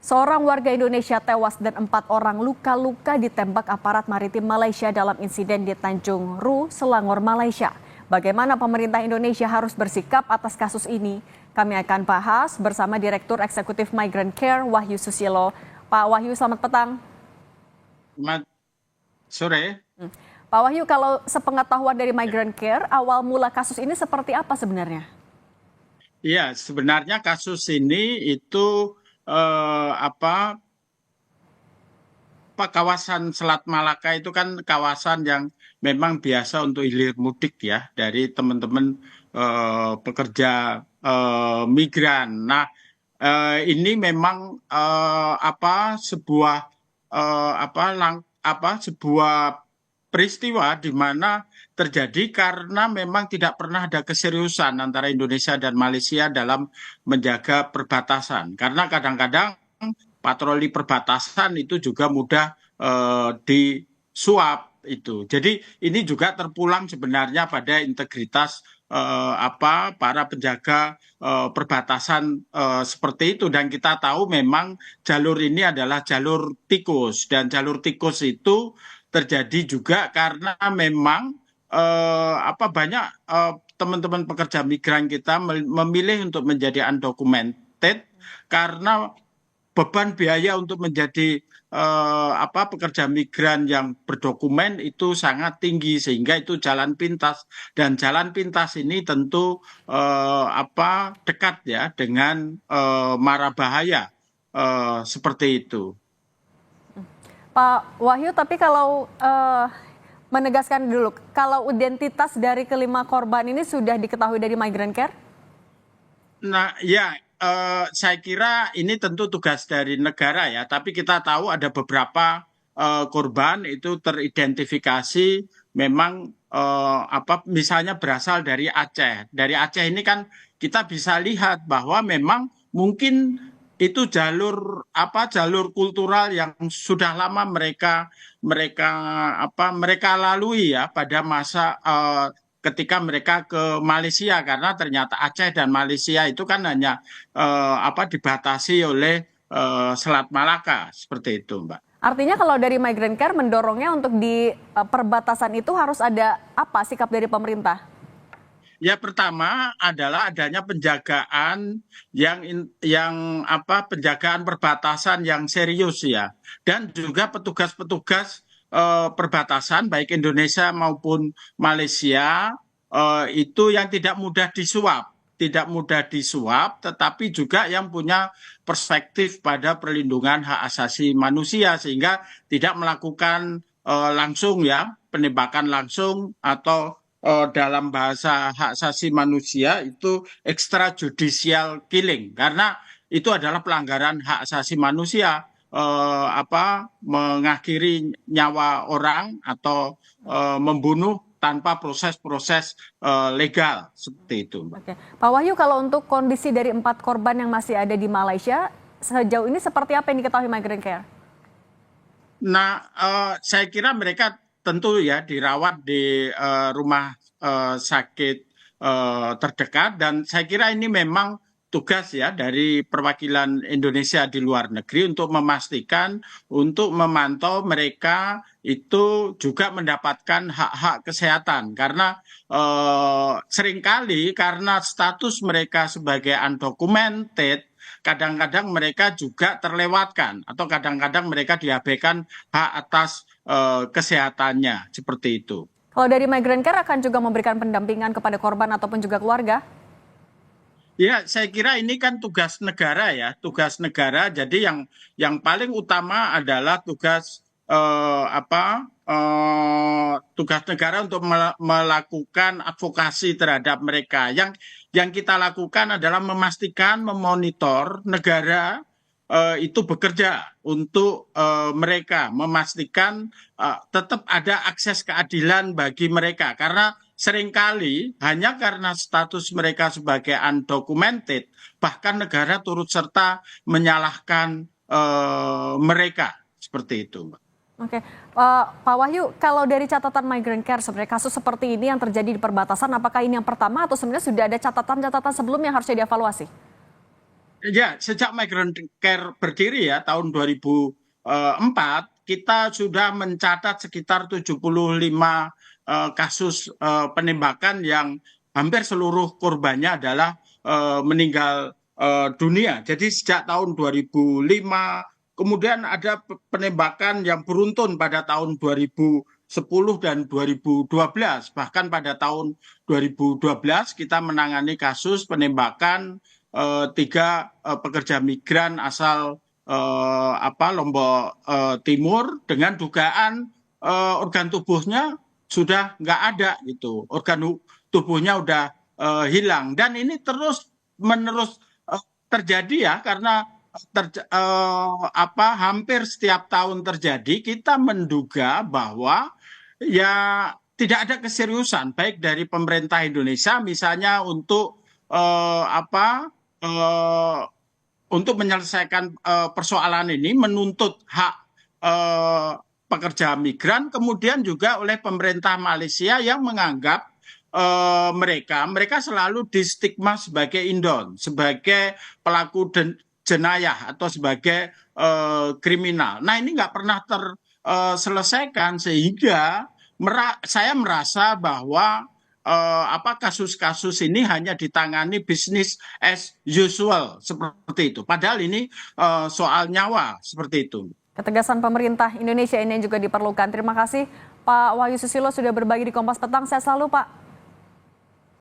Seorang warga Indonesia tewas dan 4 orang luka-luka ditembak aparat maritim Malaysia dalam insiden di Tanjung Ru, Selangor, Malaysia. Bagaimana pemerintah Indonesia harus bersikap atas kasus ini? Kami akan bahas bersama Direktur Eksekutif Migrant Care, Wahyu Susilo. Pak Wahyu, selamat petang. Selamat sore. Pak Wahyu, kalau sepengetahuan dari Migrant Care, awal mula kasus ini seperti apa sebenarnya? Iya, sebenarnya kasus ini itu apa kawasan Selat Malaka itu kan kawasan yang memang biasa untuk hilir mudik ya dari teman-teman pekerja migran. Nah, ini memang sebuah sebuah peristiwa di mana terjadi karena memang tidak pernah ada keseriusan antara Indonesia dan Malaysia dalam menjaga perbatasan. Karena kadang-kadang patroli perbatasan itu juga mudah disuap itu. Jadi ini juga terpulang sebenarnya pada integritas para penjaga perbatasan seperti itu, dan kita tahu memang jalur ini adalah jalur tikus, dan jalur tikus itu terjadi juga karena memang banyak teman-teman pekerja migran kita memilih untuk menjadi undocumented karena beban biaya untuk menjadi pekerja migran yang berdokumen itu sangat tinggi, sehingga itu jalan pintas, dan jalan pintas ini tentu dekat ya dengan mara bahaya seperti itu. Pak Wahyu, tapi kalau menegaskan dulu, kalau identitas dari kelima korban ini sudah diketahui dari Migrant Care? Nah, ya, saya kira ini tentu tugas dari negara ya, tapi kita tahu ada beberapa korban itu teridentifikasi memang misalnya berasal dari Aceh. Dari Aceh ini kan kita bisa lihat bahwa memang mungkin itu jalur kultural yang sudah lama mereka mereka mereka lalui ya pada masa ketika mereka ke Malaysia, karena ternyata Aceh dan Malaysia itu kan hanya dibatasi oleh Selat Malaka seperti itu, Mbak. Artinya kalau dari Migrant Care mendorongnya untuk di perbatasan itu harus ada apa sikap dari pemerintah? Ya, pertama adalah adanya penjagaan penjagaan perbatasan yang serius ya, dan juga petugas-petugas perbatasan baik Indonesia maupun Malaysia itu yang tidak mudah disuap, tetapi juga yang punya perspektif pada perlindungan hak asasi manusia, sehingga tidak melakukan langsung ya penembakan langsung, atau dalam bahasa hak asasi manusia itu extrajudicial killing, karena itu adalah pelanggaran hak asasi manusia, mengakhiri nyawa orang atau membunuh tanpa proses-proses legal seperti itu, Mbak. Oke. Pak Wahyu, kalau untuk kondisi dari 4 korban yang masih ada di Malaysia, sejauh ini seperti apa yang diketahui Migrant Care? Nah, saya kira mereka tentu ya dirawat di rumah sakit terdekat, dan saya kira ini memang tugas ya dari perwakilan Indonesia di luar negeri untuk memastikan, untuk memantau mereka itu juga mendapatkan hak-hak kesehatan, karena seringkali karena status mereka sebagai undocumented, kadang-kadang mereka juga terlewatkan atau kadang-kadang mereka diabaikan hak atas kesehatannya seperti itu. Kalau dari Migrant Care akan juga memberikan pendampingan kepada korban ataupun juga keluarga? Ya, saya kira ini kan tugas negara ya, tugas negara. Jadi yang paling utama adalah tugas negara untuk melakukan advokasi terhadap mereka. Yang kita lakukan adalah memastikan, memonitor negara itu bekerja untuk mereka, memastikan tetap ada akses keadilan bagi mereka, karena seringkali hanya karena status mereka sebagai undocumented, bahkan negara turut serta menyalahkan mereka seperti itu, Mbak. Oke, Pak Wahyu, kalau dari catatan Migrant Care sebenarnya kasus seperti ini yang terjadi di perbatasan, apakah ini yang pertama atau sebenarnya sudah ada catatan-catatan sebelumnya yang harusnya dievaluasi? Ya, sejak Migrant Care berdiri ya tahun 2004, kita sudah mencatat sekitar 75 kasus penembakan yang hampir seluruh korbannya adalah meninggal dunia. Jadi sejak tahun 2005, kemudian ada penembakan yang beruntun pada tahun 2010 dan 2012. Bahkan pada tahun 2012 kita menangani kasus penembakan tiga pekerja migran asal Lombok Timur dengan dugaan organ tubuhnya sudah nggak ada gitu, tubuhnya udah hilang dan ini terus menerus terjadi ya karena hampir setiap tahun terjadi kita menduga bahwa ya tidak ada keseriusan baik dari pemerintah Indonesia misalnya eh, untuk menyelesaikan persoalan ini, menuntut hak eh, pekerja migran, kemudian juga oleh pemerintah Malaysia yang menganggap mereka selalu distigma sebagai indon, sebagai pelaku jenayah atau sebagai kriminal. Nah ini nggak pernah terselesaikan sehingga saya merasa bahwa kasus-kasus ini hanya ditangani bisnis as usual seperti itu. Padahal ini soal nyawa seperti itu. Ketegasan pemerintah Indonesia ini yang juga diperlukan. Terima kasih Pak Wahyu Susilo sudah berbagi di Kompas Petang. Sehat selalu Pak.